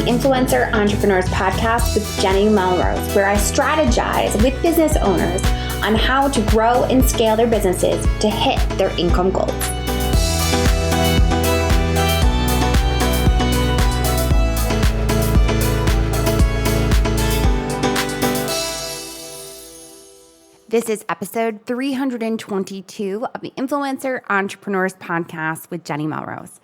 Influencer Entrepreneurs Podcast with Jenny Melrose, where I strategize with business owners on how to grow and scale their businesses to hit their income goals. This is episode 322 of the Influencer Entrepreneurs Podcast with Jenny Melrose.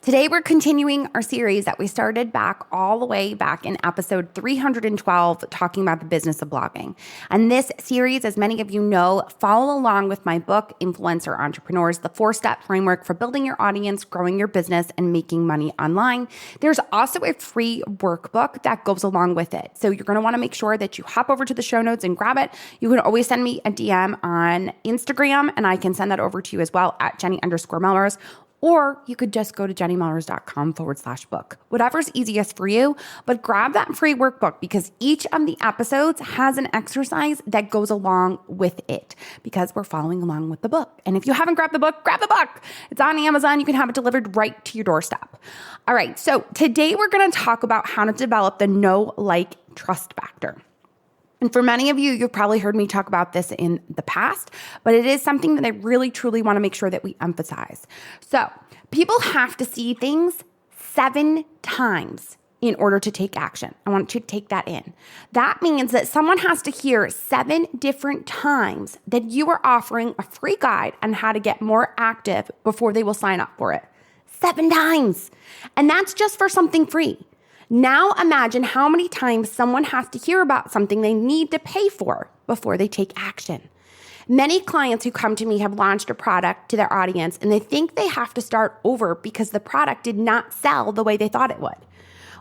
Today, we're continuing our series that we started all the way back in episode 312, talking about the business of blogging. And this series, as many of you know, follow along with my book, Influencer Entrepreneurs, the 4-step framework for building your audience, growing your business, and making money online. There's also a free workbook that goes along with it. So you're going to want to make sure that you hop over to the show notes and grab it. You can always send me a DM on Instagram, and I can send that over to you as well at Jenny_Melrose. Or you could just go to jennymelrose.com/book. Whatever's easiest for you, but grab that free workbook because each of the episodes has an exercise that goes along with it because we're following along with the book. And if you haven't grabbed the book, grab the book. It's on Amazon. You can have it delivered right to your doorstep. All right, so today we're going to talk about how to develop the know, like, trust factor. And for many of you, you've probably heard me talk about this in the past, but it is something that I really, truly want to make sure that we emphasize. So people have to see things 7 times in order to take action. I want you to take that in. That means that someone has to hear 7 different times that you are offering a free guide on how to get more active before they will sign up for it. 7 times. And that's just for something free. Now imagine how many times someone has to hear about something they need to pay for before they take action. Many clients who come to me have launched a product to their audience and they think they have to start over because the product did not sell the way they thought it would.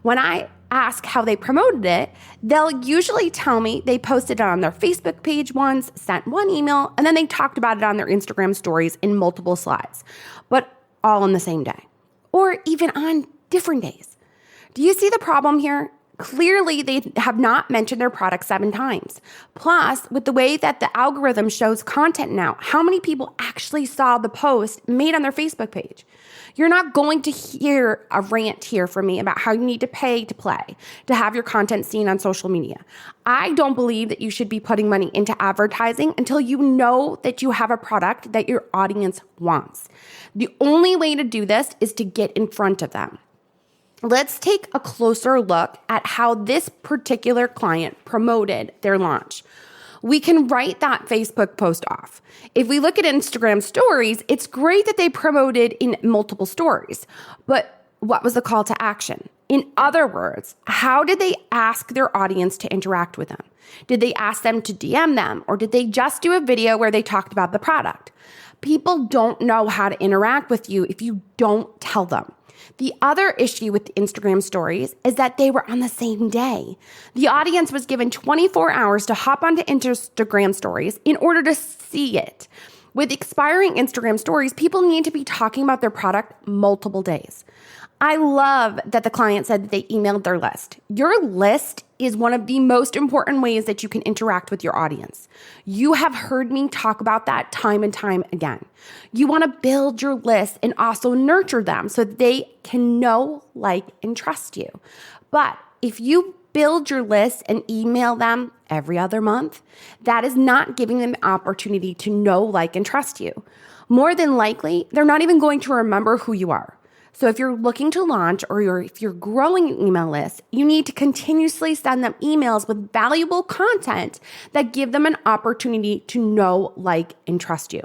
When I ask how they promoted it, they'll usually tell me they posted it on their Facebook page once, sent one email, and then they talked about it on their Instagram stories in multiple slides, but all in the same day, or even on different days. Do you see the problem here? Clearly, they have not mentioned their product 7 times. Plus, with the way that the algorithm shows content now, how many people actually saw the post made on their Facebook page? You're not going to hear a rant here from me about how you need to pay to play, to have your content seen on social media. I don't believe that you should be putting money into advertising until you know that you have a product that your audience wants. The only way to do this is to get in front of them. Let's take a closer look at how this particular client promoted their launch. We can write that Facebook post off. If we look at Instagram stories, it's great that they promoted in multiple stories, but what was the call to action? In other words, how did they ask their audience to interact with them? Did they ask them to DM them, or did they just do a video where they talked about the product? People don't know how to interact with you if you don't tell them. The other issue with Instagram stories is that they were on the same day. The audience was given 24 hours to hop onto Instagram stories in order to see it. With expiring Instagram stories, people need to be talking about their product multiple days. I love that the client said that they emailed their list. Your list is one of the most important ways that you can interact with your audience. You have heard me talk about that time and time again. You want to build your list and also nurture them so that they can know, like, and trust you. But if you build your list and email them every other month, that is not giving them the opportunity to know, like, and trust you. More than likely, they're not even going to remember who you are. So if you're looking to launch or if you're growing an email list, you need to continuously send them emails with valuable content that give them an opportunity to know, like, and trust you.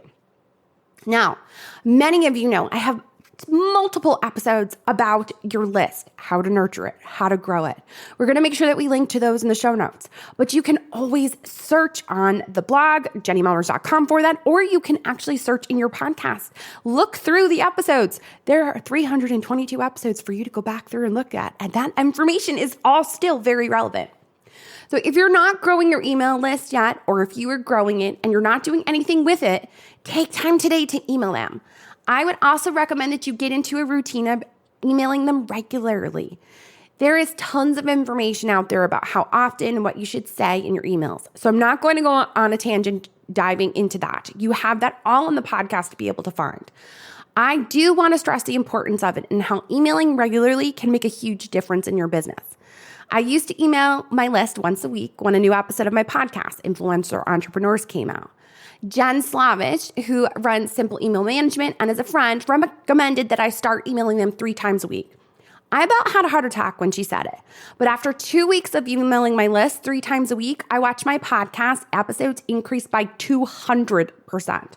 Now, many of you know I have multiple episodes about your list, how to nurture it, how to grow it. We're going to make sure that we link to those in the show notes, but you can always search on the blog, jennymelrose.com for that, or you can actually search in your podcast. Look through the episodes. There are 322 episodes for you to go back through and look at, and that information is all still very relevant. So if you're not growing your email list yet, or if you are growing it and you're not doing anything with it, take time today to email them. I would also recommend that you get into a routine of emailing them regularly. There is tons of information out there about how often and what you should say in your emails. So I'm not going to go on a tangent diving into that. You have that all in the podcast to be able to find. I do want to stress the importance of it and how emailing regularly can make a huge difference in your business. I used to email my list once a week when a new episode of my podcast, Influencer Entrepreneurs, came out. Jen Slavish, who runs Simple Email Management and is a friend, recommended that I start emailing them 3 times a week. I about had a heart attack when she said it. But after 2 weeks of emailing my list 3 times a week, I watched my podcast episodes increase by 200%.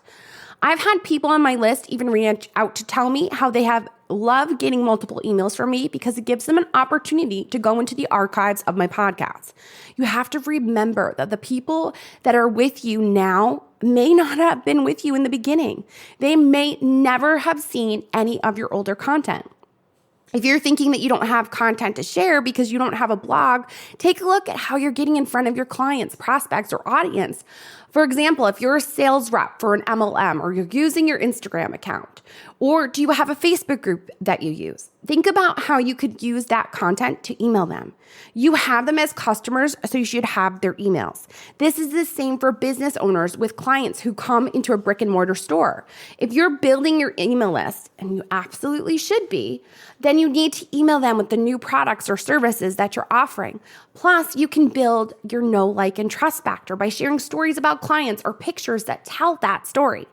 I've had people on my list even reach out to tell me how they have loved getting multiple emails from me because it gives them an opportunity to go into the archives of my podcast. You have to remember that the people that are with you now may not have been with you in the beginning. They may never have seen any of your older content. If you're thinking that you don't have content to share because you don't have a blog, take a look at how you're getting in front of your clients, prospects, or audience. For example, if you're a sales rep for an MLM or you're using your Instagram account, or do you have a Facebook group that you use? Think about how you could use that content to email them. You have them as customers, so you should have their emails. This is the same for business owners with clients who come into a brick and mortar store. If you're building your email list, and you absolutely should be, then you need to email them with the new products or services that you're offering. Plus, you can build your know, like, and trust factor by sharing stories about clients or pictures that tell that story.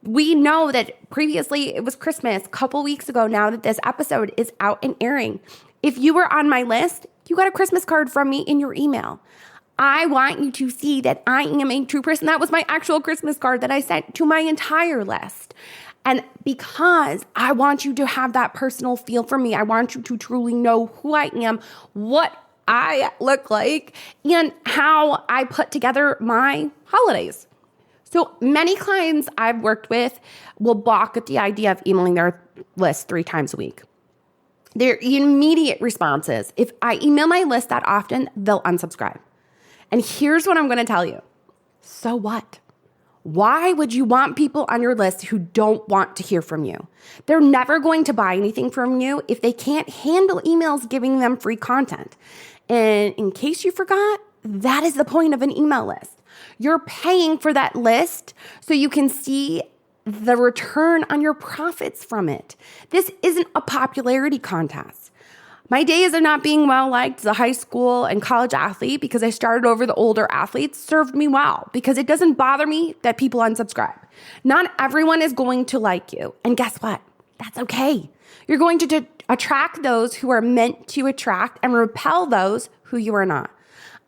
We know that previously it was Christmas, a couple weeks ago now that this episode is out and airing. If you were on my list, you got a Christmas card from me in your email. I want you to see that I am a true person. That was my actual Christmas card that I sent to my entire list. And because I want you to have that personal feel for me, I want you to truly know who I am, what I look like, and how I put together my holidays. So many clients I've worked with will balk at the idea of emailing their list 3 times a week. Their immediate response is, if I email my list that often, they'll unsubscribe. And here's what I'm going to tell you. So what? Why would you want people on your list who don't want to hear from you? They're never going to buy anything from you if they can't handle emails giving them free content. And in case you forgot, that is the point of an email list. You're paying for that list so you can see the return on your profits from it. This isn't a popularity contest. My days of not being well liked as a high school and college athlete because I started over the older athletes served me well because it doesn't bother me that people unsubscribe. Not everyone is going to like you. And guess what? That's okay. You're going to attract those who are meant to attract and repel those who you are not.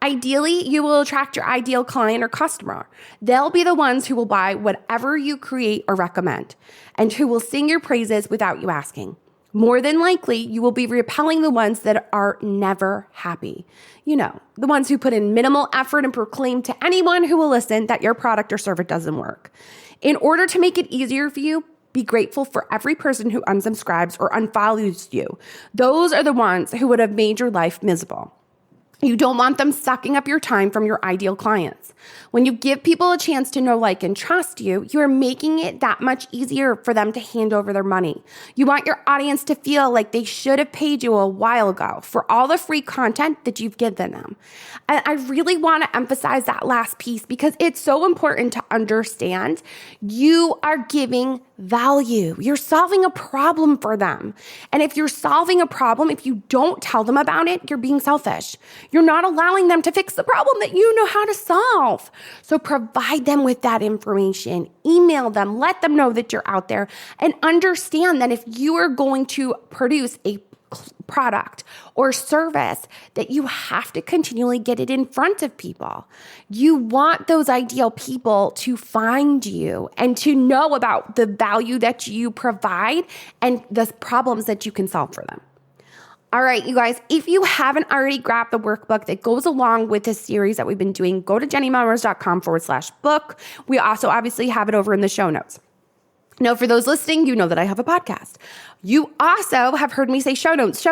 Ideally, you will attract your ideal client or customer. They'll be the ones who will buy whatever you create or recommend and who will sing your praises without you asking. More than likely, you will be repelling the ones that are never happy. You know, the ones who put in minimal effort and proclaim to anyone who will listen that your product or service doesn't work. In order to make it easier for you, be grateful for every person who unsubscribes or unfollows you. Those are the ones who would have made your life miserable. You don't want them sucking up your time from your ideal clients. When you give people a chance to know, like, and trust you, you are making it that much easier for them to hand over their money. You want your audience to feel like they should have paid you a while ago for all the free content that you've given them. And I really want to emphasize that last piece because it's so important to understand you are giving value. You're solving a problem for them. And if you're solving a problem, if you don't tell them about it, you're being selfish. You're not allowing them to fix the problem that you know how to solve. So provide them with that information, email them, let them know that you're out there, and understand that if you are going to produce a product or service, that you have to continually get it in front of people. You want those ideal people to find you and to know about the value that you provide and the problems that you can solve for them. All right, you guys, if you haven't already grabbed the workbook that goes along with this series that we've been doing, go to jennymelrose.com/book. We also obviously have it over in the show notes. Now, for those listening, you know that I have a podcast. You also have heard me say show notes.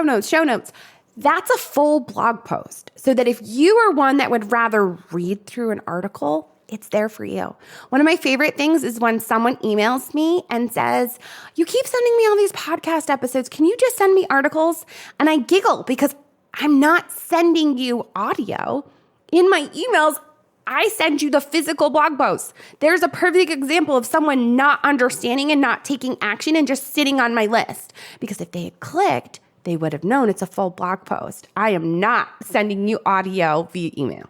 That's a full blog post, so that if you are one that would rather read through an article, it's there for you. One of my favorite things is when someone emails me and says, you keep sending me all these podcast episodes. Can you just send me articles? And I giggle because I'm not sending you audio. In my emails, I send you the physical blog post. There's a perfect example of someone not understanding and not taking action and just sitting on my list. Because if they had clicked, they would have known it's a full blog post. I am not sending you audio via email.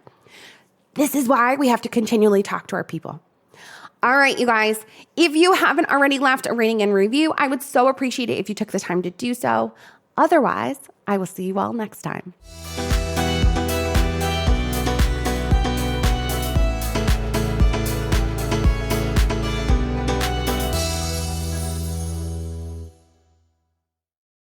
This is why we have to continually talk to our people. All right, you guys, if you haven't already left a rating and review, I would so appreciate it if you took the time to do so. Otherwise, I will see you all next time.